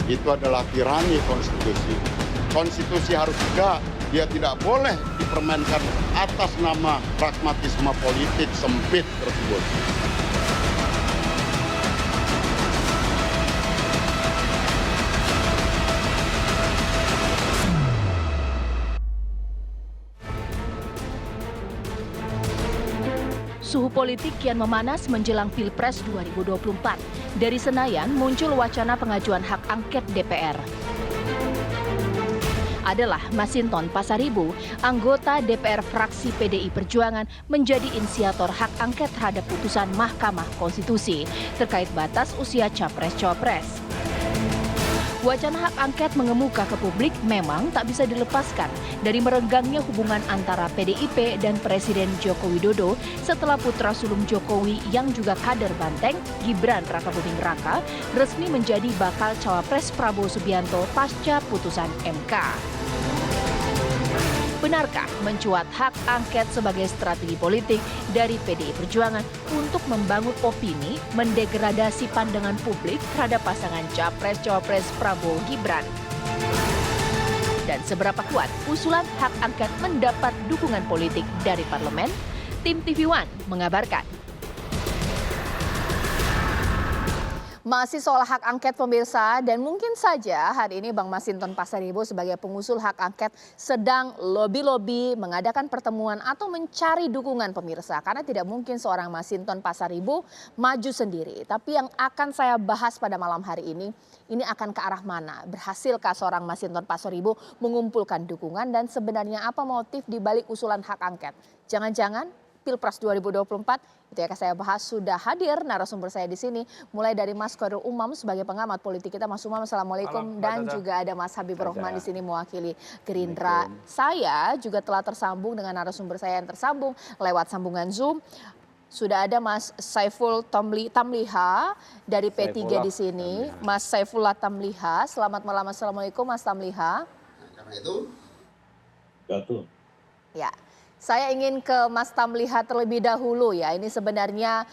itu adalah tirani konstitusi. Konstitusi harus tegak, dia tidak boleh dipermainkan atas nama pragmatisme politik sempit tersebut. Suhu politik kian memanas menjelang Pilpres 2024. Dari Senayan muncul wacana pengajuan hak angket DPR. Adalah Masinton Pasaribu, anggota DPR fraksi PDI Perjuangan, menjadi inisiator hak angket terhadap putusan Mahkamah Konstitusi terkait batas usia capres-cawapres. Wacana hak angket mengemuka ke publik memang tak bisa dilepaskan dari merenggangnya hubungan antara PDIP dan Presiden Joko Widodo setelah putra sulung Jokowi yang juga kader Banteng, Gibran Rakabuming Raka, resmi menjadi bakal cawapres Prabowo Subianto pasca putusan MK. Benarkah mencuat hak angket sebagai strategi politik dari PDI Perjuangan untuk membangun opini, mendegradasi pandangan publik terhadap pasangan Capres-Cawapres Prabowo Gibran? Dan seberapa kuat usulan hak angket mendapat dukungan politik dari parlemen? Tim TV One mengabarkan. Masih soal hak angket pemirsa, dan mungkin saja hari ini Bang Masinton Pasaribu sebagai pengusul hak angket sedang lobi-lobi mengadakan pertemuan atau mencari dukungan pemirsa. Karena tidak mungkin seorang Masinton Pasaribu maju sendiri. Tapi yang akan saya bahas pada malam hari ini akan ke arah mana? Berhasilkah seorang Masinton Pasaribu mengumpulkan dukungan dan sebenarnya apa motif di balik usulan hak angket? Jangan-jangan Pilpres 2024 itu yang saya bahas. Sudah hadir narasumber saya di sini, mulai dari Mas Khairul Umam sebagai pengamat politik kita. Mas Umam, assalamualaikum. Dan juga ada Mas Habib Rohman di sini mewakili Gerindra. Saya juga telah tersambung dengan narasumber saya yang tersambung lewat sambungan Zoom. Sudah ada Mas Saiful Tamliha dari P3 di sini. Mas Saifullah Tamliha, selamat malam. Assalamualaikum Mas Tamliha. Karena itu, ya. Saya ingin ke Mas Tamliha terlebih dahulu ya. Ini sebenarnya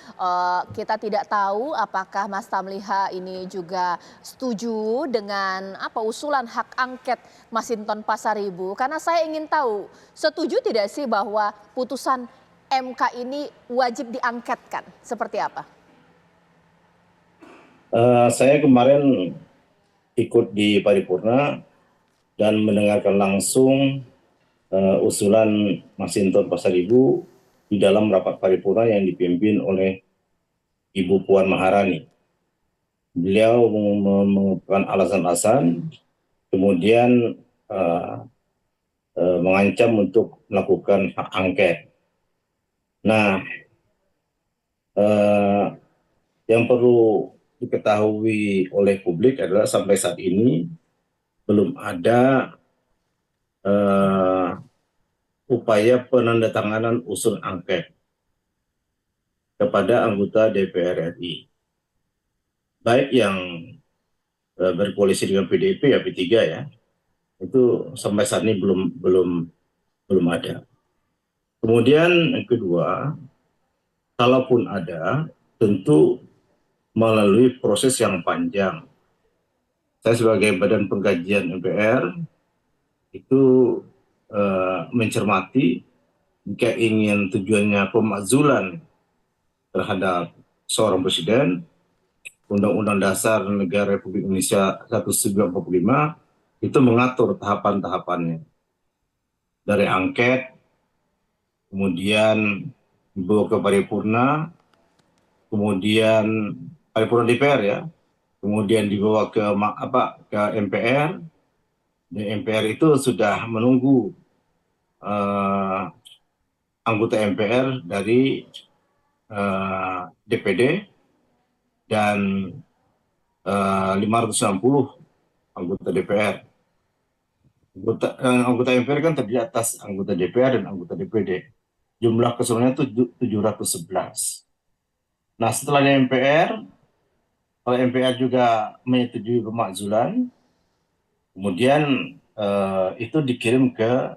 kita tidak tahu apakah Mas Tamliha ini juga setuju dengan usulan hak angket Masinton Pasaribu. Karena saya ingin tahu, setuju tidak sih bahwa putusan MK ini wajib diangketkan? Seperti apa? Saya kemarin ikut di paripurna dan mendengarkan langsung usulan Masinton Pasaribu di dalam rapat paripurna yang dipimpin oleh Ibu Puan Maharani. Beliau mengungkapkan alasan-alasan, kemudian mengancam untuk melakukan hak angket. Nah, yang perlu diketahui oleh publik adalah sampai saat ini belum ada upaya penandatanganan usul angket kepada anggota DPR RI. Baik yang berkoalisi dengan PDIP ya P3 ya. Itu sampai saat ini belum ada. Kemudian yang kedua, kalaupun ada, tentu melalui proses yang panjang. Saya sebagai Badan Pengkajian MPR itu mencermati jika ingin tujuannya pemakzulan terhadap seorang presiden, Undang-Undang Dasar Negara Republik Indonesia 1945 itu mengatur tahapan-tahapannya. Dari angket, kemudian dibawa ke paripurna, kemudian paripurna DPR ya, kemudian dibawa ke MPR. Dan MPR itu sudah menunggu anggota MPR dari DPD dan 560 anggota DPR. Anggota MPR kan terdiri atas anggota DPR dan anggota DPD. Jumlah keseluruhannya itu 711. Nah, setelahnya MPR, kalau MPR juga menyetujui pemakzulan, kemudian itu dikirim ke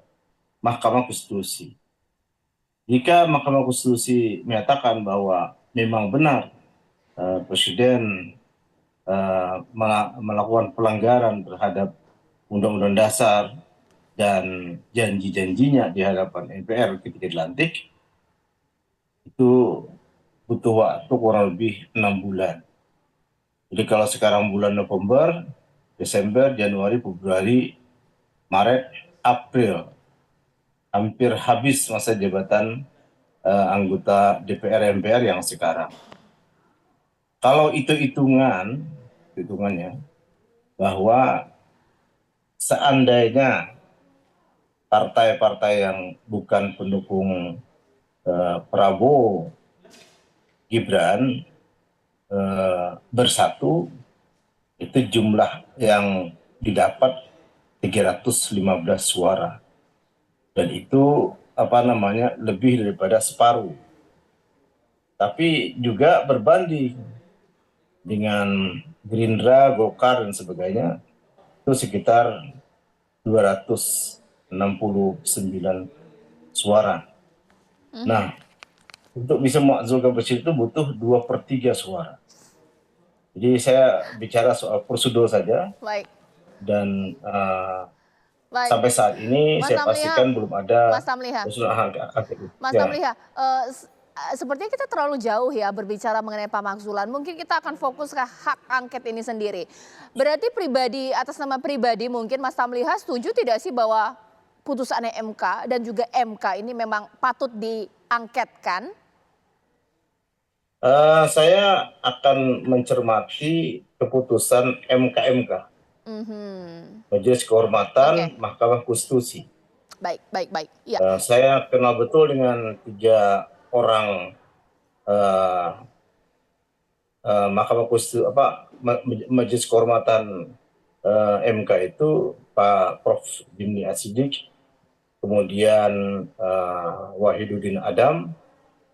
Mahkamah Konstitusi. Jika Mahkamah Konstitusi menyatakan bahwa memang benar Presiden melakukan pelanggaran terhadap Undang-Undang Dasar dan janji-janjinya di hadapan MPR ketika dilantik, itu butuh waktu kurang lebih 6 bulan. Jadi kalau sekarang bulan November, Desember, Januari, Februari, Maret, April, hampir habis masa jabatan anggota DPR MPR yang sekarang. Kalau itu hitungannya bahwa seandainya partai-partai yang bukan pendukung Prabowo Gibran bersatu, itu jumlah yang didapat 315 suara. Dan itu lebih daripada separuh. Tapi juga berbanding dengan Gerindra, Golkar dan sebagainya, itu sekitar 269 suara. Nah, untuk bisa memakzulkan presiden itu butuh 2/3 suara. Jadi saya bicara soal prosedur saja. Baik. Dan Baik. sampai saat ini Mas saya Tamliha, pastikan belum ada Mas Tamliha. usulan hak angket. Mas Ya. Tamliha, sepertinya kita terlalu jauh ya berbicara mengenai pemakzulan. Mungkin kita akan fokus ke hak angket ini sendiri. Berarti pribadi, atas nama pribadi mungkin Mas Tamliha setuju tidak sih bahwa putusannya MK dan juga MK ini memang patut diangketkan? Saya akan mencermati keputusan MK-MK, Majelis Kehormatan Oke. Mahkamah Konstitusi. Baik, baik, baik. Ya. Saya kenal betul dengan 3 orang Mahkamah Konstitusi, Majelis Kehormatan MK itu, Pak Prof. Jimli Asidik, kemudian Wahiduddin Adam,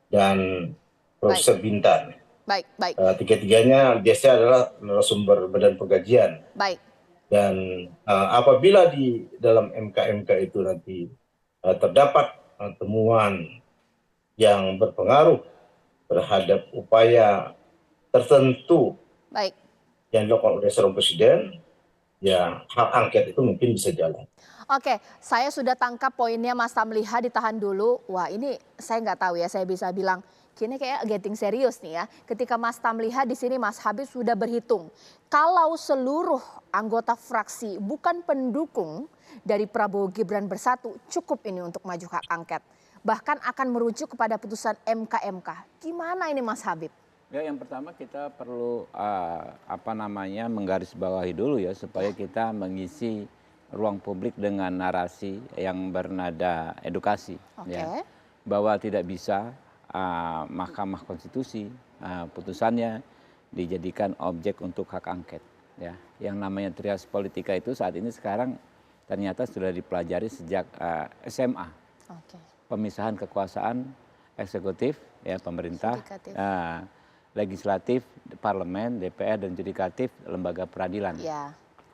dan Profesor Bintan. Baik, baik. Tiga-tiganya biasanya adalah narasumber Badan Pengkajian. Baik. Dan apabila di dalam MK-MK itu nanti terdapat temuan yang berpengaruh terhadap upaya tertentu Baik. yang dilakukan oleh seorang presiden, ya hak angket itu mungkin bisa jalan. Oke, saya sudah tangkap poinnya Mas Tamliha, ditahan dulu. Wah, ini saya nggak tahu ya, saya bisa bilang kini kayak getting serius nih ya. Ketika Mas Tamliha di sini Mas Habib sudah berhitung. Kalau seluruh anggota fraksi bukan pendukung dari Prabowo Gibran bersatu, cukup ini untuk maju hak angket. Bahkan akan merujuk kepada putusan MK-MK. Gimana ini Mas Habib? Ya, yang pertama kita perlu menggarisbawahi dulu ya, supaya kita mengisi ruang publik dengan narasi yang bernada edukasi. Oke. Ya, bahwa tidak bisa Mahkamah Konstitusi putusannya dijadikan objek untuk hak angket. Ya, yang namanya trias politika itu saat ini sekarang ternyata sudah dipelajari sejak SMA. Oke. Pemisahan kekuasaan eksekutif, ya pemerintah, legislatif, parlemen, DPR, dan yudikatif, lembaga peradilan. Ya.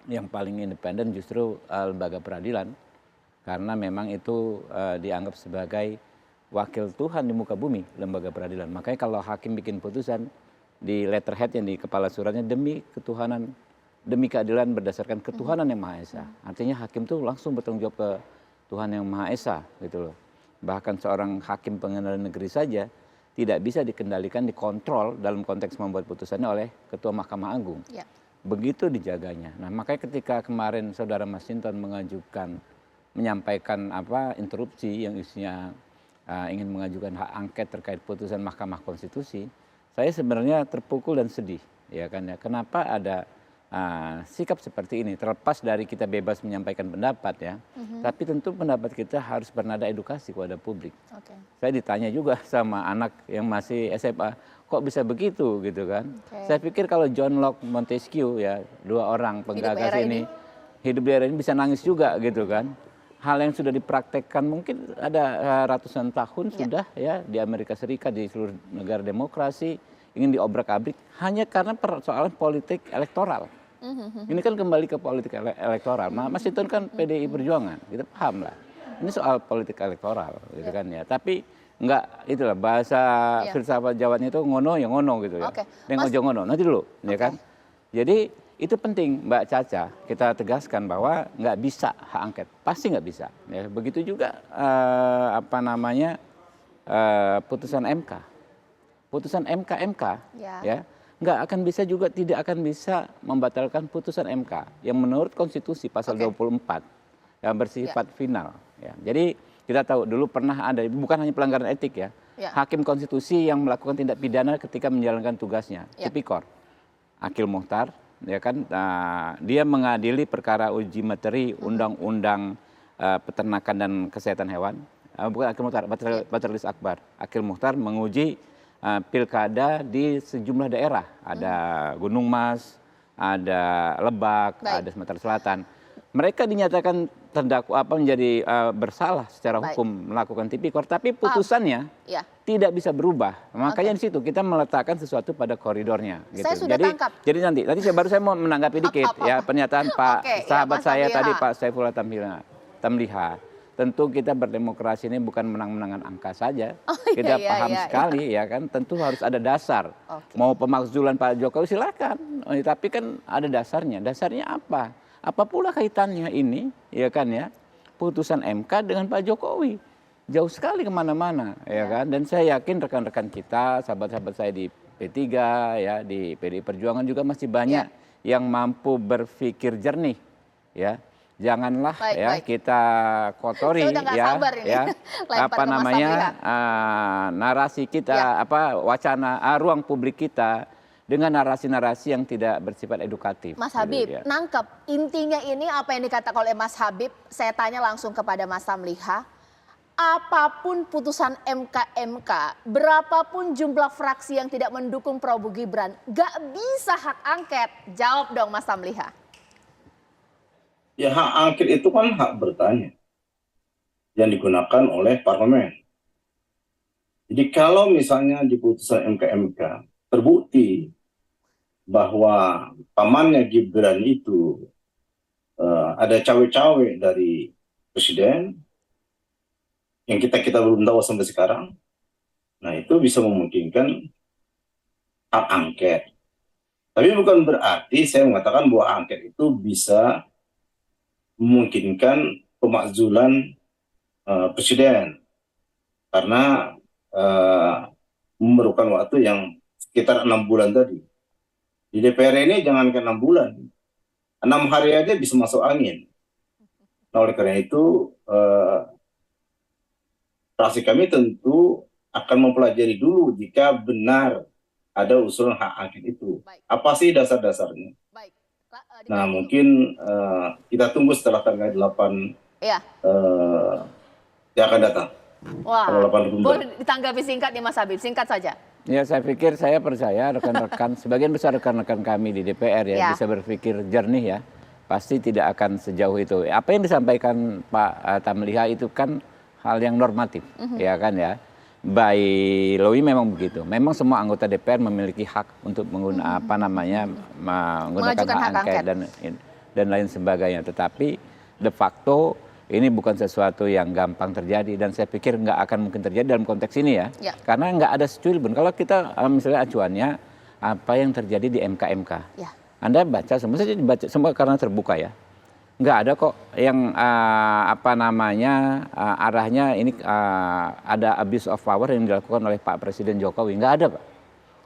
Yang paling independen justru lembaga peradilan, karena memang itu dianggap sebagai wakil Tuhan di muka bumi, lembaga peradilan. Makanya kalau hakim bikin putusan di letterhead yang di kepala suratnya demi ketuhanan, demi keadilan berdasarkan ketuhanan yang Maha Esa. Artinya hakim tuh langsung bertanggung jawab ke Tuhan yang Maha Esa gitu loh. Bahkan seorang hakim pengadilan negeri saja tidak bisa dikendalikan, dikontrol dalam konteks membuat putusannya oleh Ketua Mahkamah Agung. Ya. Begitu dijaganya. Nah, makanya ketika kemarin Saudara Masinton menyampaikan interupsi yang isinya ingin mengajukan hak angket terkait putusan Mahkamah Konstitusi, saya sebenarnya terpukul dan sedih, ya kan ya. Kenapa ada sikap seperti ini? Terlepas dari kita bebas menyampaikan pendapat ya, tapi tentu pendapat kita harus bernada edukasi kepada publik. Okay. Saya ditanya juga sama anak yang masih SMA, kok bisa begitu gitu kan? Okay. Saya pikir kalau John Locke, Montesquieu ya, 2 orang penggagas ini hidup di era ini bisa nangis juga gitu kan? Hal yang sudah dipraktekkan mungkin ada ratusan tahun sudah ya di Amerika Serikat, di seluruh negara demokrasi ingin diobrak-abrik hanya karena persoalan politik elektoral. Ini kan kembali ke politik elektoral. Mas itu kan PDI Perjuangan, kita paham lah. Ini soal politik elektoral gitu kan ya. Tapi enggak, itulah bahasa filsafat Jawanya itu ngono ya ngono gitu ya. Yang ojo ngono. Nanti dulu ya kan. Jadi itu penting Mbak Caca, kita tegaskan bahwa nggak bisa hak angket, pasti nggak bisa. Ya, begitu juga putusan MK. Putusan MK ya nggak akan bisa juga, tidak akan bisa membatalkan putusan MK yang menurut konstitusi pasal 24 yang bersifat final. Ya. Jadi kita tahu dulu pernah ada, bukan hanya pelanggaran etik ya, hakim konstitusi yang melakukan tindak pidana ketika menjalankan tugasnya, tipikor, Akil Muhtar, ya kan, dia mengadili perkara uji materi undang-undang peternakan dan kesehatan hewan, bukan Akil Muhtar, Batralis Akbar, Akil Muhtar menguji pilkada di sejumlah daerah, ada Gunung Mas, ada Lebak, ada Sumatera Selatan. Mereka dinyatakan terdakwa menjadi bersalah secara hukum melakukan tipikor, tapi putusannya tidak bisa berubah. Makanya di situ kita meletakkan sesuatu pada koridornya. Gitu. Saya sudah tangkap. Jadi nanti saya mau menanggapi dikit ya pernyataan Pak sahabat saya tadi, Pak Saifullah Tamliha. Tentu kita berdemokrasi ini bukan menang-menangan angka saja. Kita paham sekali ya kan, tentu harus ada dasar. Mau pemakzulan Pak Jokowi silakan, tapi kan ada dasarnya. Dasarnya apa? Apa pula kaitannya ini, ya kan ya, putusan MK dengan Pak Jokowi? Jauh sekali kemana-mana, ya kan? Dan saya yakin rekan-rekan kita, sahabat-sahabat saya di P3, ya di PDI Perjuangan juga masih banyak yang mampu berpikir jernih, ya. Janganlah kita kotori narasi kita, wacana ruang publik kita dengan narasi-narasi yang tidak bersifat edukatif. Mas Habib, nangkep intinya ini apa yang dikatakan oleh Mas Habib. Saya tanya langsung kepada Mas Tamliha. Apapun putusan MK, berapapun jumlah fraksi yang tidak mendukung Prabowo Gibran, gak bisa hak angket. Jawab dong Mas Tamliha. Ya, hak angket itu kan hak bertanya yang digunakan oleh parlemen. Jadi kalau misalnya di putusan MK terbukti bahwa pamannya Gibran itu ada cawe-cawe dari presiden yang kita belum tahu sampai sekarang, nah itu bisa memungkinkan hak angket. Tapi bukan berarti saya mengatakan bahwa angket itu bisa memungkinkan pemakzulan presiden, karena memerlukan waktu yang sekitar 6 bulan tadi. Di DPR ini jangankan 6 bulan, 6 hari aja bisa masuk angin. Nah oleh karena itu fraksi kami tentu akan mempelajari dulu jika benar ada usulan hak angket itu. Apa sih dasar-dasarnya? Nah mungkin kita tunggu setelah tanggal 8 yang akan datang. Wah, boleh ditanggapi singkat nih Mas Habib, singkat saja. Ya saya pikir, saya percaya rekan-rekan, sebagian besar rekan-rekan kami di DPR bisa berpikir jernih ya. Pasti tidak akan sejauh itu. Apa yang disampaikan Pak Tamliha itu kan hal yang normatif, ya kan ya. By law memang begitu. Memang semua anggota DPR memiliki hak untuk menggunakan menggunakan hak angket dan lain sebagainya. Tetapi de facto ini bukan sesuatu yang gampang terjadi, dan saya pikir nggak akan mungkin terjadi dalam konteks ini ya. Karena nggak ada secuil pun. Kalau kita misalnya acuannya apa yang terjadi di MK. Anda baca semua saja, dibaca semua karena terbuka ya. Nggak ada kok yang arahnya ini ada abuse of power yang dilakukan oleh Pak Presiden Jokowi. Nggak ada Pak.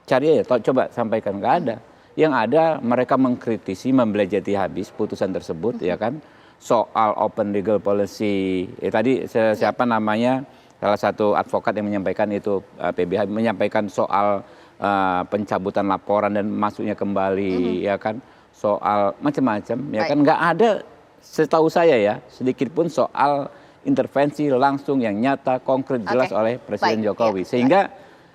Cari aja, coba sampaikan, nggak ada. Yang ada mereka mengkritisi, membelajati habis putusan tersebut ya kan. Soal open legal policy, tadi siapa namanya, salah satu advokat yang menyampaikan itu, PBH menyampaikan soal pencabutan laporan dan masuknya kembali ya kan. Soal macam-macam ya kan, nggak ada setahu saya ya sedikit pun soal intervensi langsung yang nyata, konkret, jelas oleh Presiden Jokowi. Sehingga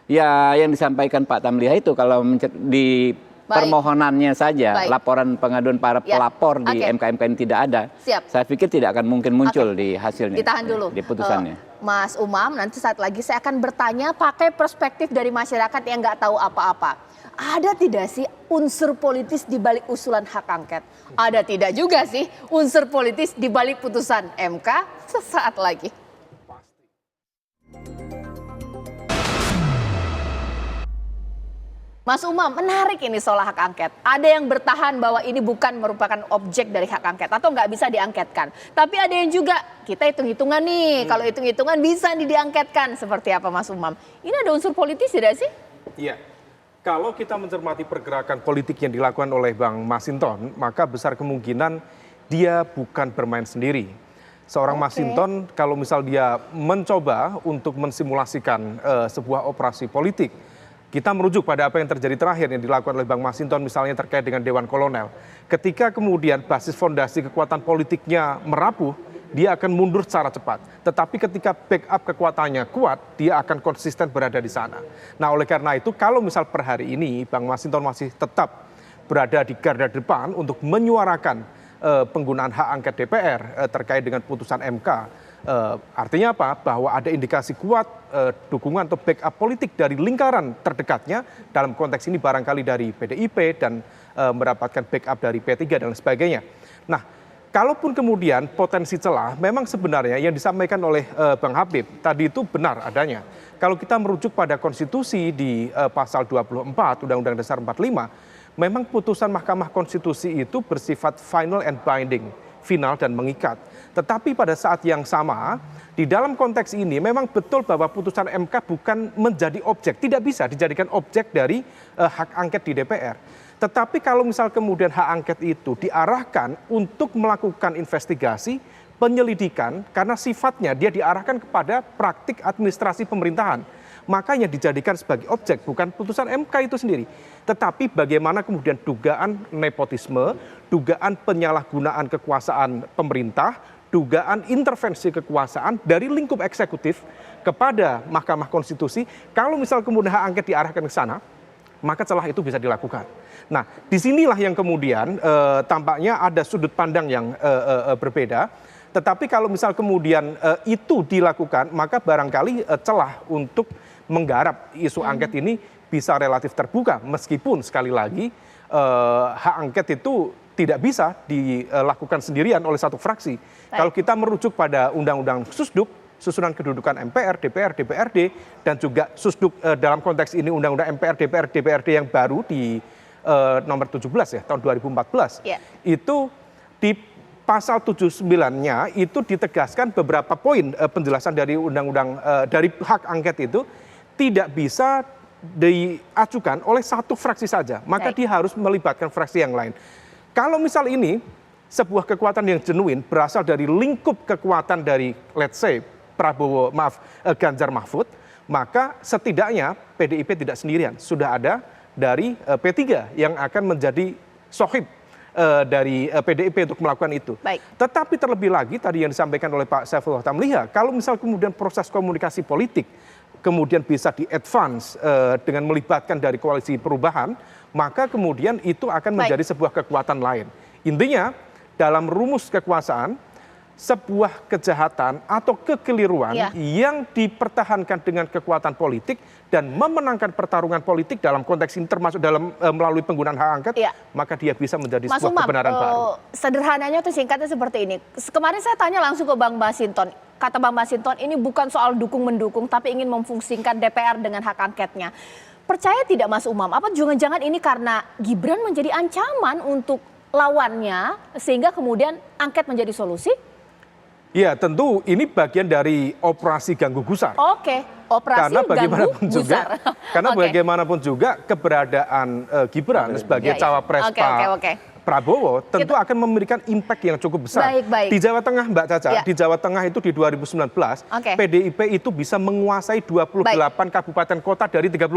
ya yang disampaikan Pak Tamliha itu kalau di permohonannya saja, laporan pengaduan para pelapor di MK ini tidak ada. Saya pikir tidak akan mungkin muncul di hasilnya. Ditahan dulu. Di putusannya. Mas Umam, nanti saat lagi saya akan bertanya pakai perspektif dari masyarakat yang nggak tahu apa-apa. Ada tidak sih unsur politis di balik usulan hak angket? Ada tidak juga sih unsur politis di balik putusan MK? Sesaat lagi. Mas Umam, menarik ini soal hak angket. Ada yang bertahan bahwa ini bukan merupakan objek dari hak angket atau nggak bisa diangketkan. Tapi ada yang juga, kita hitung-hitungan nih, kalau hitung-hitungan bisa diangketkan. Seperti apa Mas Umam? Ini ada unsur politis tidak sih? Iya. Kalau kita mencermati pergerakan politik yang dilakukan oleh Bang Masinton, maka besar kemungkinan dia bukan bermain sendiri. Seorang Masinton kalau misal dia mencoba untuk mensimulasikan sebuah operasi politik, kita merujuk pada apa yang terjadi terakhir yang dilakukan oleh Bang Masinton misalnya terkait dengan Dewan Kolonel. Ketika kemudian basis fondasi kekuatan politiknya merapuh, dia akan mundur secara cepat. Tetapi ketika backup kekuatannya kuat, dia akan konsisten berada di sana. Nah oleh karena itu kalau misal per hari ini Bang Masinton masih tetap berada di garda depan untuk menyuarakan penggunaan hak angket DPR terkait dengan putusan MK, artinya apa? Bahwa ada indikasi kuat dukungan atau backup politik dari lingkaran terdekatnya, dalam konteks ini barangkali dari PDIP dan mendapatkan backup dari P3 dan sebagainya. Nah, kalaupun kemudian potensi celah, memang sebenarnya yang disampaikan oleh Bang Habib tadi itu benar adanya. Kalau kita merujuk pada konstitusi di pasal 24 Undang-Undang Dasar 45, memang putusan Mahkamah Konstitusi itu bersifat final and binding, final dan mengikat. Tetapi pada saat yang sama, di dalam konteks ini memang betul bahwa putusan MK bukan menjadi objek, tidak bisa dijadikan objek dari hak angket di DPR. Tetapi kalau misal kemudian hak angket itu diarahkan untuk melakukan investigasi, penyelidikan, karena sifatnya dia diarahkan kepada praktik administrasi pemerintahan, makanya dijadikan sebagai objek bukan putusan MK itu sendiri, tetapi bagaimana kemudian dugaan nepotisme, dugaan penyalahgunaan kekuasaan pemerintah, dugaan intervensi kekuasaan dari lingkup eksekutif kepada Mahkamah Konstitusi. Kalau misal kemudian hak angket diarahkan ke sana, maka celah itu bisa dilakukan. Nah, disinilah yang kemudian tampaknya ada sudut pandang yang berbeda. Tetapi kalau misal kemudian itu dilakukan, maka barangkali celah untuk menggarap isu angket ini bisa relatif terbuka. Meskipun sekali lagi hak angket itu tidak bisa dilakukan sendirian oleh satu fraksi. Kalau kita merujuk pada Undang-Undang Susduk, susunan kedudukan MPR, DPR, DPRD, dan juga Susduk dalam konteks ini Undang-Undang MPR, DPR, DPRD yang baru di nomor 17 ya tahun 2014, itu di pasal 79-nya itu ditegaskan beberapa poin penjelasan dari undang-undang dari hak angket itu tidak bisa diajukan oleh satu fraksi saja, maka dia harus melibatkan fraksi yang lain. Kalau misal ini sebuah kekuatan yang genuine berasal dari lingkup kekuatan dari let's say Ganjar Mahfud, maka setidaknya PDIP tidak sendirian, sudah ada dari P3 yang akan menjadi sohib dari PDIP untuk melakukan itu. Tetapi terlebih lagi tadi yang disampaikan oleh Pak Saifullah Tamliha, kalau misal kemudian proses komunikasi politik kemudian bisa di-advance dengan melibatkan dari koalisi perubahan, maka kemudian itu akan menjadi sebuah kekuatan lain. Intinya dalam rumus kekuasaan, sebuah kejahatan atau kekeliruan yang dipertahankan dengan kekuatan politik dan memenangkan pertarungan politik dalam konteks ini termasuk dalam melalui penggunaan hak angket, maka dia bisa menjadi sebuah kebenaran baru. Sederhananya atau singkatnya seperti ini. Kemarin saya tanya langsung ke Bang Masinton. Kata Bang Masinton ini bukan soal dukung-mendukung tapi ingin memfungsikan DPR dengan hak angketnya. Percaya tidak Mas Umam, apa jangan-jangan ini karena Gibran menjadi ancaman untuk lawannya sehingga kemudian angket menjadi solusi? Ya tentu ini bagian dari operasi ganggu gusar. Oke, operasi ganggu gusar. Karena bagaimanapun juga keberadaan Gibran sebagai cawapres Pak Prabowo tentu akan memberikan impact yang cukup besar. Di Jawa Tengah Mbak Caca, di Jawa Tengah itu di 2019 PDIP itu bisa menguasai 28 kabupaten kota dari 35.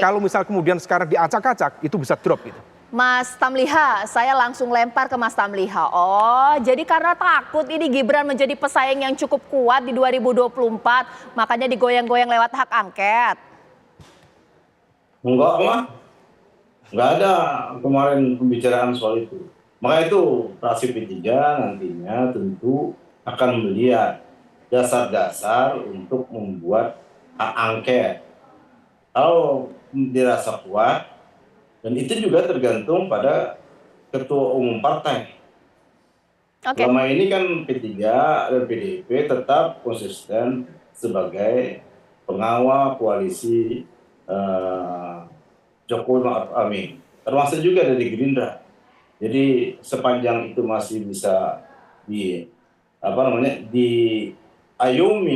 Kalau misal kemudian sekarang diacak-acak itu bisa drop gitu. Mas Tamliha, saya langsung lempar ke Mas Tamliha. Oh, jadi karena takut ini Gibran menjadi pesaing yang cukup kuat di 2024, makanya digoyang-goyang lewat hak angket. Enggak lah, enggak ada kemarin pembicaraan soal itu. Maka itu fraksi P3 nantinya tentu akan melihat dasar-dasar untuk membuat hak angket. Kalau dirasa kuat, dan itu juga tergantung pada ketua umum partai. Selama ini kan P3 dan PDIP tetap konsisten sebagai pengawal koalisi Jokowi Ma'ruf Amin, termasuk juga dari Gerindra. Jadi sepanjang itu masih bisa diayomi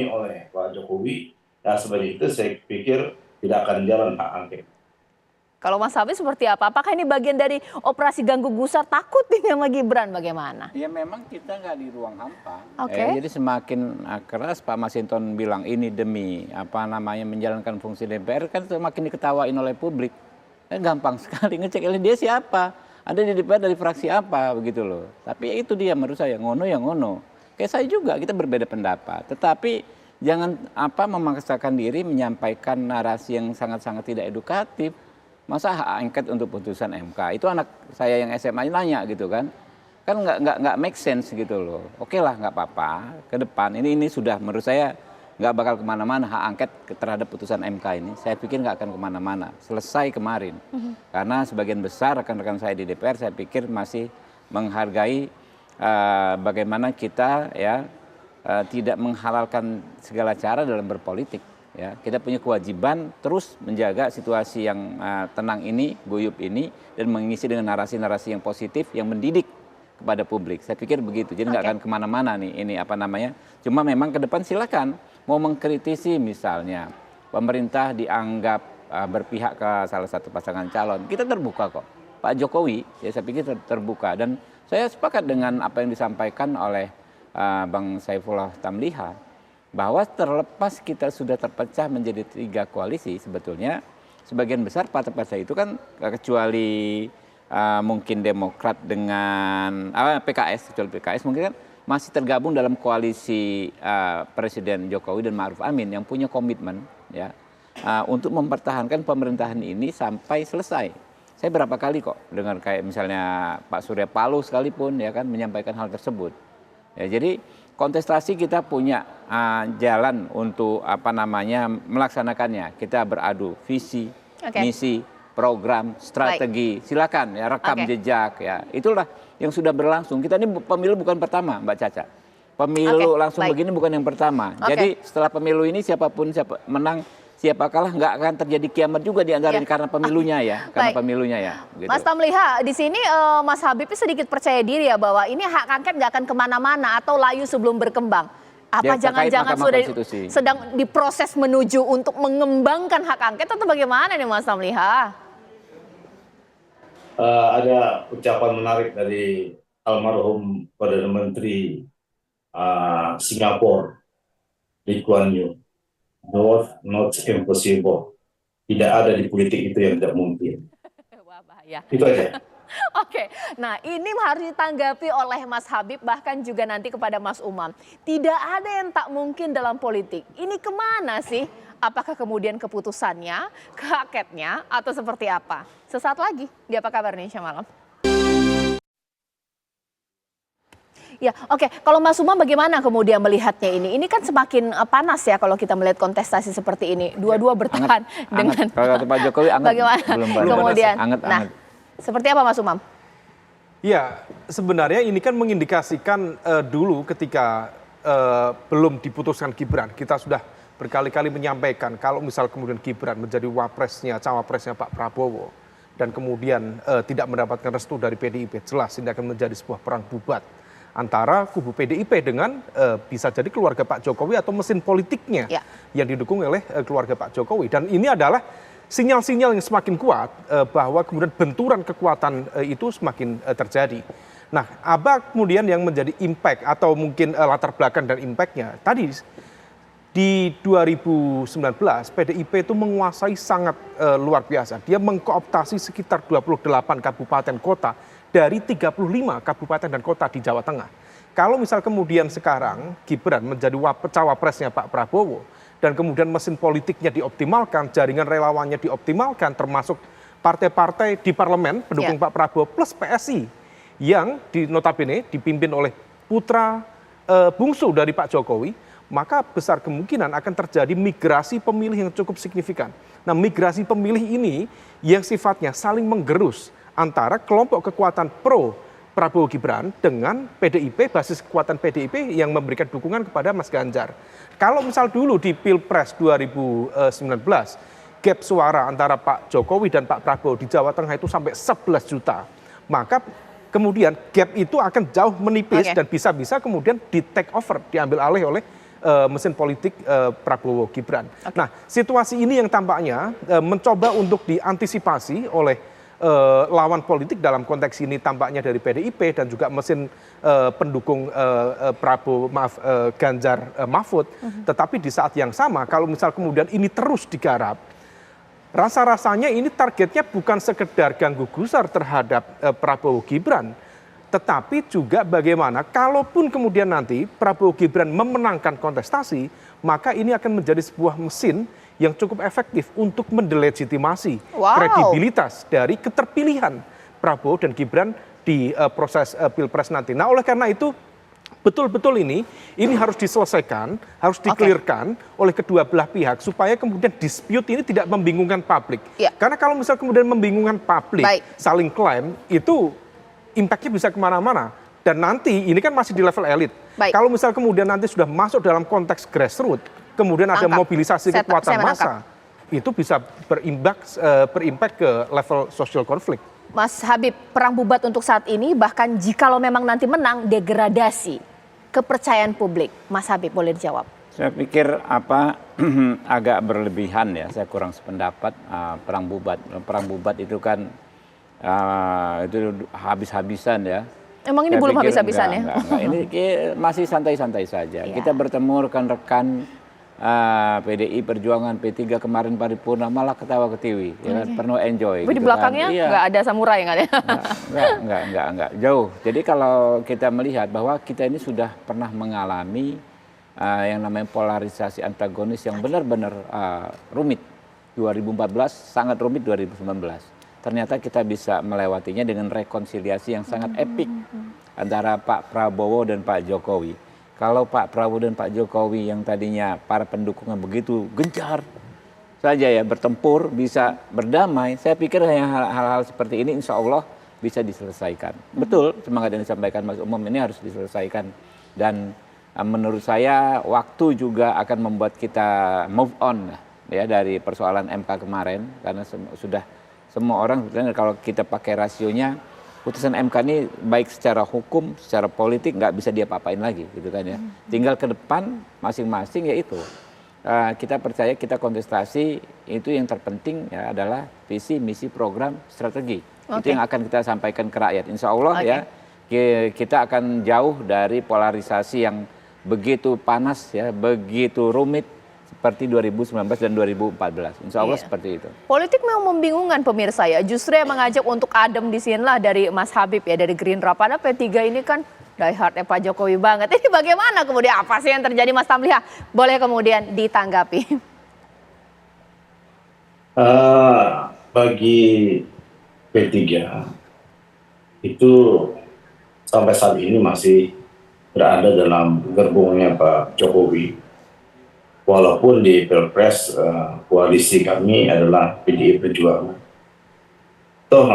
oleh Pak Jokowi, ya sebanyak itu saya pikir tidak akan jalan hak angket. Kalau Mas Habib seperti apa? Apakah ini bagian dari operasi ganggu gusar, takut ini sama Gibran, bagaimana? Ya memang kita nggak di ruang hampa. Oke. Jadi semakin keras Pak Masinton bilang ini demi menjalankan fungsi DPR, kan semakin diketawain oleh publik. Gampang sekali ngecek dia siapa, ada di DPR dari fraksi apa, begitu loh. Tapi ya itu dia menurut saya, ngono ya ngono. Kayak saya juga, kita berbeda pendapat. Tetapi jangan memaksakan diri menyampaikan narasi yang sangat-sangat tidak edukatif. Masa hak angket untuk putusan MK, itu anak saya yang SMA nanya gitu kan nggak make sense gitu loh. Oke lah, nggak apa-apa ke depan ini sudah menurut saya nggak bakal kemana-mana hak angket terhadap putusan MK ini. Saya pikir nggak akan kemana-mana, selesai kemarin. Karena sebagian besar rekan-rekan saya di DPR saya pikir masih menghargai bagaimana kita tidak menghalalkan segala cara dalam berpolitik. Ya, kita punya kewajiban terus menjaga situasi yang tenang ini, guyup ini, dan mengisi dengan narasi-narasi yang positif, yang mendidik kepada publik. Saya pikir begitu. Jadi nggak akan kemana-mana nih ini Cuma memang ke depan silakan mau mengkritisi misalnya pemerintah dianggap berpihak ke salah satu pasangan calon. Kita terbuka kok. Pak Jokowi, ya saya pikir terbuka. Dan saya sepakat dengan apa yang disampaikan oleh Bang Saifullah Tamliha. Bahwa terlepas kita sudah terpecah menjadi 3 koalisi, sebetulnya sebagian besar partai-partai itu kan kecuali mungkin Demokrat dengan PKS, kecuali PKS mungkin kan masih tergabung dalam koalisi Presiden Jokowi dan Ma'ruf Amin yang punya komitmen untuk mempertahankan pemerintahan ini sampai selesai. Saya berapa kali kok dengar kayak misalnya Pak Surya Paloh sekalipun menyampaikan hal tersebut. Ya, jadi kontestasi kita punya jalan untuk melaksanakannya. Kita beradu visi, misi, program, strategi. Silakan rekam jejak Itulah yang sudah berlangsung. Kita ini pemilu bukan pertama, Mbak Caca. Pemilu langsung begini bukan yang pertama. Jadi setelah pemilu ini siapa menang, siapa kalah, nggak akan terjadi kiamat juga di antara karena pemilunya karena pemilunya gitu. Mas Tamliha, di sini Mas Habib sedikit percaya diri bahwa ini hak angket nggak akan kemana-mana atau layu sebelum berkembang. Apa jangan-jangan sudah sedang diproses menuju untuk mengembangkan hak angket atau bagaimana nih Mas Tamliha? Ada ucapan menarik dari almarhum Perdana Menteri Singapura, Lee Kuan Yew. Not impossible. Tidak ada di politik itu yang tidak mungkin. Wah, bahaya. Itu aja. Oke, nah ini harus ditanggapi oleh Mas Habib bahkan juga nanti kepada Mas Umam. Tidak ada yang tak mungkin dalam politik. Ini kemana sih? Apakah kemudian keputusannya, haketnya, atau seperti apa? Sesaat lagi di Apa Kabar Indonesia Malam. Ya, oke. Kalau Mas Umam bagaimana kemudian melihatnya ini? Ini kan semakin panas kalau kita melihat kontestasi seperti ini. Dua-dua bertahan dengan kalau kata Pak Jokowi anget. Bagaimana kemudian? Nah, seperti apa Mas Umam? Ya, sebenarnya ini kan mengindikasikan dulu ketika belum diputuskan Gibran, kita sudah berkali-kali menyampaikan kalau misal kemudian Gibran menjadi cawapresnya Pak Prabowo dan kemudian tidak mendapatkan restu dari PDIP, jelas ini akan menjadi sebuah perang bubat antara kubu PDIP dengan bisa jadi keluarga Pak Jokowi atau mesin politiknya yang didukung oleh keluarga Pak Jokowi. Dan ini adalah sinyal-sinyal yang semakin kuat bahwa kemudian benturan kekuatan itu semakin terjadi. Nah, apa kemudian yang menjadi impact atau mungkin latar belakang dan impactnya? Tadi di 2019 PDIP itu menguasai sangat luar biasa. Dia mengkooptasi sekitar 28 kabupaten kota dari 35 kabupaten dan kota di Jawa Tengah. Kalau misal kemudian sekarang Gibran menjadi cawapresnya Pak Prabowo dan kemudian mesin politiknya dioptimalkan, jaringan relawannya dioptimalkan, termasuk partai-partai di parlemen pendukung Pak Prabowo plus PSI yang notabene dipimpin oleh putra bungsu dari Pak Jokowi, maka besar kemungkinan akan terjadi migrasi pemilih yang cukup signifikan. Nah, migrasi pemilih ini yang sifatnya saling menggerus antara kelompok kekuatan pro Prabowo Gibran dengan PDIP, basis kekuatan PDIP yang memberikan dukungan kepada Mas Ganjar. Kalau misal dulu di Pilpres 2019, gap suara antara Pak Jokowi dan Pak Prabowo di Jawa Tengah itu sampai 11 juta, maka kemudian gap itu akan jauh menipis dan bisa-bisa kemudian di take over, diambil alih oleh mesin politik Prabowo Gibran. Nah, situasi ini yang tampaknya mencoba untuk diantisipasi oleh lawan politik, dalam konteks ini tampaknya dari PDIP dan juga mesin pendukung Prabowo, Ganjar Mahfud. Tetapi di saat yang sama, kalau misal kemudian ini terus digarap, rasa-rasanya ini targetnya bukan sekedar ganggu gusar terhadap Prabowo Gibran, tetapi juga bagaimana kalaupun kemudian nanti Prabowo Gibran memenangkan kontestasi, maka ini akan menjadi sebuah mesin yang cukup efektif untuk mendelegitimasi kredibilitas dari keterpilihan Prabowo dan Gibran di proses Pilpres nanti. Nah, oleh karena itu betul-betul ini harus diselesaikan, harus di-clearkan oleh kedua belah pihak supaya kemudian dispute ini tidak membingungkan publik. Karena kalau misal kemudian membingungkan publik, saling klaim, itu impact-nya bisa kemana-mana. Dan nanti ini kan masih di level elit. Kalau misal kemudian nanti sudah masuk dalam konteks grassroots, kemudian ada mobilisasi kekuatan massa, itu bisa berimpact ke level social konflik. Mas Habib, perang bubat untuk saat ini, bahkan jikalau memang nanti menang, degradasi kepercayaan publik. Mas Habib, boleh dijawab? Saya pikir agak berlebihan ya, saya kurang sependapat perang bubat. Perang bubat itu kan itu habis-habisan ya. Emang ini belum habis-habisan ya? Enggak. Ini masih santai-santai saja. Kita bertemu rekan-rekan PDI Perjuangan, P3 kemarin paripurna malah ketawa ketiwi, ya kan? Penuh enjoy. Tapi di belakangnya nggak ada samurai nggak ada? Enggak, jauh. Jadi kalau kita melihat bahwa kita ini sudah pernah mengalami yang namanya polarisasi antagonis yang benar-benar rumit. 2014 sangat rumit, 2019. Ternyata kita bisa melewatinya dengan rekonsiliasi yang sangat epik antara Pak Prabowo dan Pak Jokowi. Kalau Pak Prabowo dan Pak Jokowi yang tadinya para pendukungnya begitu gencar saja ya bertempur, bisa berdamai, saya pikir hal-hal seperti ini insya Allah bisa diselesaikan. Betul, semangat yang disampaikan Mas Umum ini harus diselesaikan. Dan menurut saya waktu juga akan membuat kita move on ya dari persoalan MK kemarin, karena sudah semua orang sebenarnya kalau kita pakai rasionya, putusan MK ini baik secara hukum, secara politik nggak bisa dia apa-apain lagi, gitu kan ya. Tinggal ke depan masing-masing ya itu. Kita percaya kita kontestasi itu yang terpenting ya adalah visi, misi, program, strategi. Itu yang akan kita sampaikan ke rakyat. Insya Allah ya kita akan jauh dari polarisasi yang begitu panas ya, begitu rumit seperti 2019 dan 2014. Insya Allah seperti itu. Politik memang membingungkan pemirsa ya. Justru yang mengajak untuk adem di sini lah dari Mas Habib ya, dari Gerindra. Padahal P3 ini kan die hard Pak Jokowi banget. Ini bagaimana kemudian, apa sih yang terjadi Mas Tamliha? Boleh kemudian ditanggapi. Bagi P3 itu sampai saat ini masih berada dalam gerbongnya Pak Jokowi. Walaupun di Pilpres koalisi kami adalah PDI Perjuangan. Toh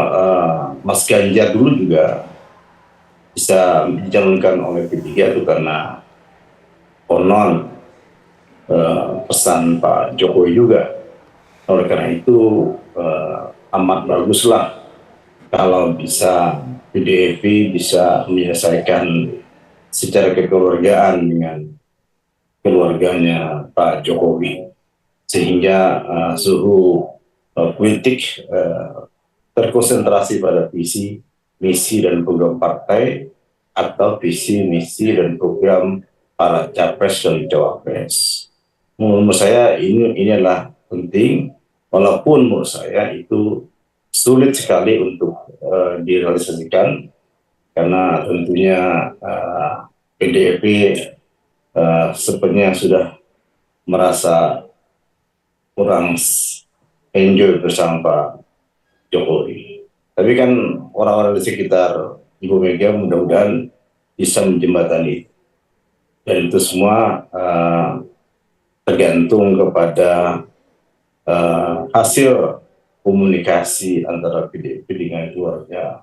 Mas Ganjar dulu juga bisa dicalonkan oleh P3 itu karena konon pesan Pak Jokowi juga. Oleh karena itu amat baguslah kalau bisa PDIP bisa menyelesaikan secara kekeluargaan dengan keluarganya Pak Jokowi, sehingga suhu politik terkonsentrasi pada visi, misi dan program partai atau visi, misi dan program para capres dan cawapres. Menurut saya ini adalah penting, walaupun menurut saya itu sulit sekali untuk direalisasikan karena tentunya PDIP sepertinya sudah merasa kurang enjoy bersama Pak Jokowi. Tapi kan orang-orang di sekitar Ibu Mega mudah-mudahan bisa menjembatani. Dan itu semua tergantung kepada hasil komunikasi antara PDIP dengan keluarga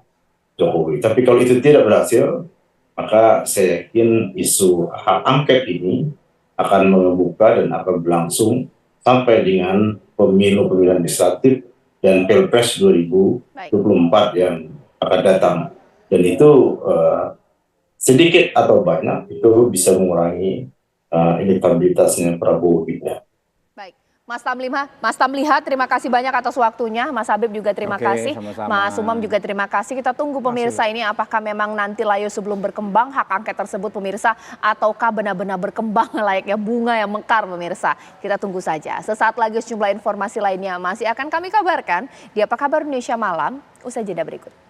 Jokowi. Tapi kalau itu tidak berhasil, maka saya yakin isu hak angket ini akan membuka dan akan berlangsung sampai dengan pemilu legislatif dan Pilpres 2024 yang akan datang. Dan itu sedikit atau banyak itu bisa mengurangi elektabilitasnya Prabowo Gibran. Baik, Mas Tamliha, terima kasih banyak atas waktunya. Mas Habib juga terima Oke, kasih. sama-sama. Mas Umam juga terima kasih. Kita tunggu pemirsa ini apakah memang nanti layu sebelum berkembang hak angket tersebut pemirsa, ataukah benar-benar berkembang layaknya bunga yang mekar pemirsa. Kita tunggu saja. Sesaat lagi sejumlah informasi lainnya masih akan kami kabarkan di Apa Kabar Indonesia Malam usai jeda berikut.